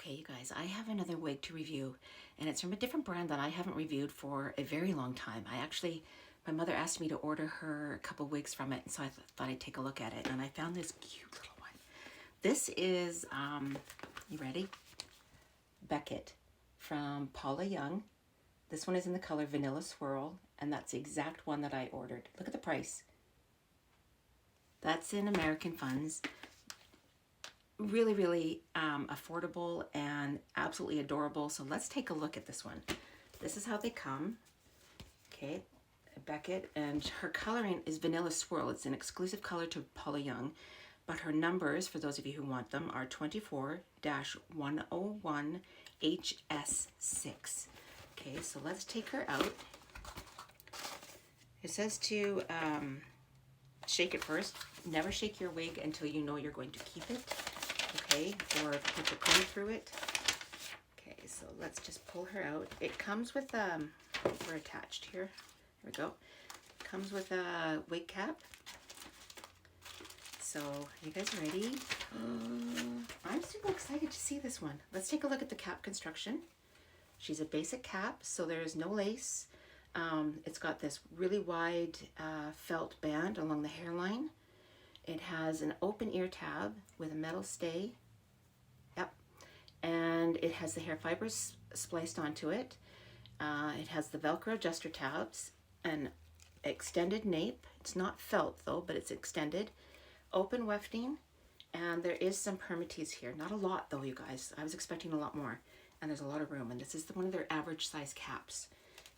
Okay, you guys, I have another wig to review, and it's from a different brand that I haven't reviewed for a very long time. My mother asked me to order her a couple wigs from it, and so I thought I'd take a look at it, and I found this cute little one. This is, you ready? Beckett from Paula Young. This one is in the color Vanilla Swirl, and that's the exact one that I ordered. Look at the price. That's in American funds. Really affordable and absolutely adorable. So let's take a look at this one. This is how they come. Okay, Beckett, and her coloring is Vanilla Swirl. It's an exclusive color to Paula Young, but her numbers, for those of you who want them, are 24-101HS6. Okay, so let's take her out. It says to shake it first. Never shake your wig until you know you're going to keep it. Okay, or put the comb through it. Okay, so let's just pull her out. It comes with we're attached here. There we go. Comes with a wig cap. So, are you guys ready? I'm super excited to see this one. Let's take a look at the cap construction. She's a basic cap, so there's no lace. It's got this really wide felt band along the hairline. It has an open ear tab with a metal stay. Yep. And it has the hair fibers spliced onto it. It has the Velcro adjuster tabs, an extended nape. It's not felt though, but it's extended. Open wefting, and there is some permatease here. Not a lot though, you guys. I was expecting a lot more, and there's a lot of room, and this is one of their average size caps.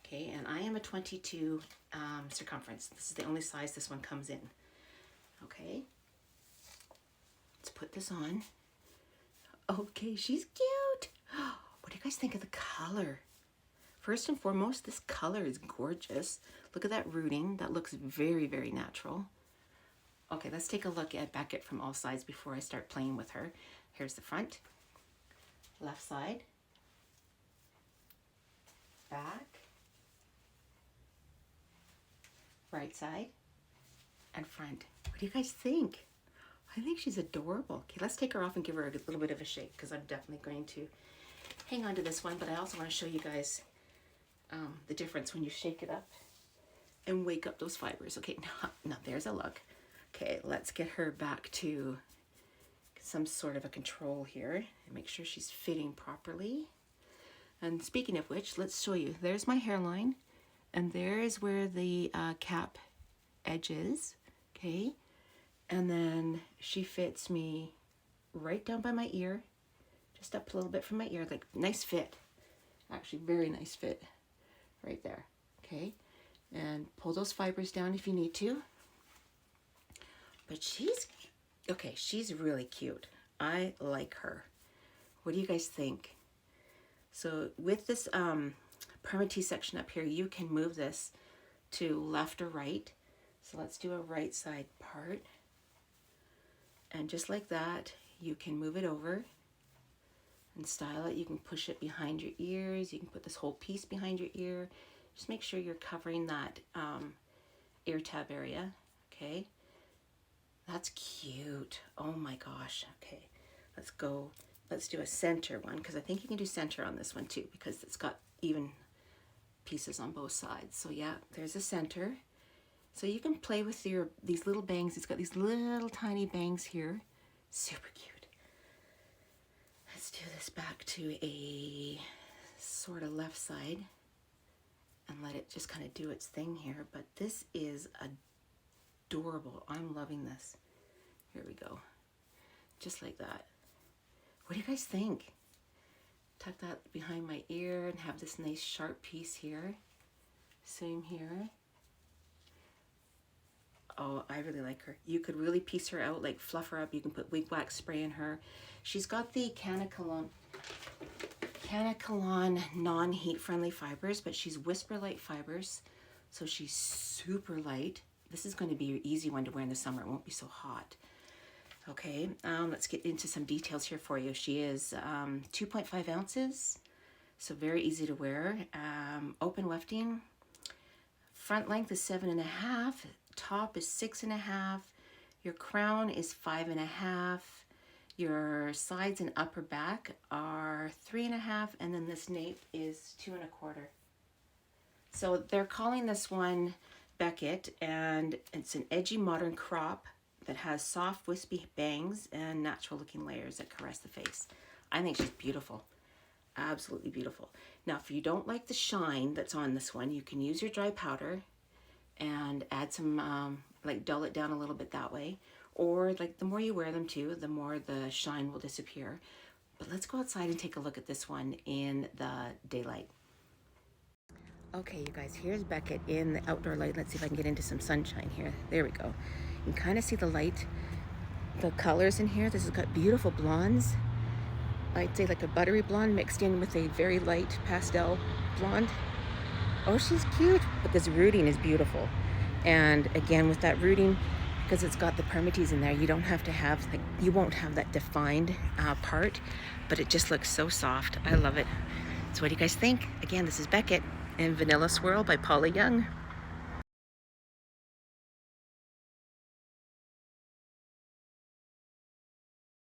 Okay, and I am a 22 circumference. This is the only size this one comes in. Okay, let's put this on. Okay, she's cute. What do you guys think of the color? First and foremost, this color is gorgeous. Look at that rooting. That looks very natural. Okay, let's take a look at Beckett from all sides before I start playing with her. Here's the front, left side, back, right side, and front. What do you guys think? I think she's adorable. Okay, let's take her off and give her a little bit of a shake, because I'm definitely going to hang on to this one, but I also want to show you guys the difference when you shake it up and wake up those fibers. Okay, now there's a look. Okay, let's get her back to some sort of a control here and make sure she's fitting properly. And speaking of which, let's show you. There's my hairline, and there is where the cap edge is. Okay, and then she fits me right down by my ear, just up a little bit from my ear. Like, nice fit, actually very nice fit right there. Okay, and pull those fibers down if you need to. But she's really cute. I like her. What do you guys think? So with this permatease section up here, you can move this to left or right. So let's do a right side part. And just like that, you can move it over and style it. You can push it behind your ears. You can put this whole piece behind your ear. Just make sure you're covering that ear tab area. Okay, that's cute. Oh my gosh. Okay, let's go. Let's do a center one, because I think you can do center on this one too, because it's got even pieces on both sides. So yeah, there's a center. So you can play with these little bangs. It's got these little tiny bangs here. Super cute. Let's do this back to a sort of left side and let it just kind of do its thing here. But this is adorable. I'm loving this. Here we go. Just like that. What do you guys think? Tuck that behind my ear and have this nice sharp piece here. Same here. Oh, I really like her. You could really piece her out, like fluff her up. You can put wig wax spray in her. She's got the Canacolon non-heat friendly fibers, but she's WhisperLite fibers, so she's super light. This is going to be an easy one to wear in the summer. It won't be so hot. Okay, let's get into some details here for you. She is 2.5 ounces, so very easy to wear. Open wefting. Front length is 7.5. Top is 6.5. Your crown is 5.5. Your sides and upper back are 3.5, and then this nape is 2.25. So they're calling this one Beckett, and it's an edgy modern crop that has soft wispy bangs and natural looking layers that caress the face. I think she's beautiful. Absolutely beautiful. Now, if you don't like the shine that's on this one, you can use your dry powder and add some, like dull it down a little bit that way. Or like the more you wear them too, the more the shine will disappear. But let's go outside and take a look at this one in the daylight. Okay, you guys, here's Beckett in the outdoor light. Let's see if I can get into some sunshine here. There we go. You can kind of see the light, the colors in here. This has got beautiful blondes. I'd say like a buttery blonde mixed in with a very light pastel blonde. Oh, she's cute, but this rooting is beautiful. And again, with that rooting, because it's got the permatease in there, you don't have to have, like, you won't have that defined part, but it just looks so soft. I love it. So what do you guys think? Again, this is Beckett and Vanilla Swirl by Paula Young.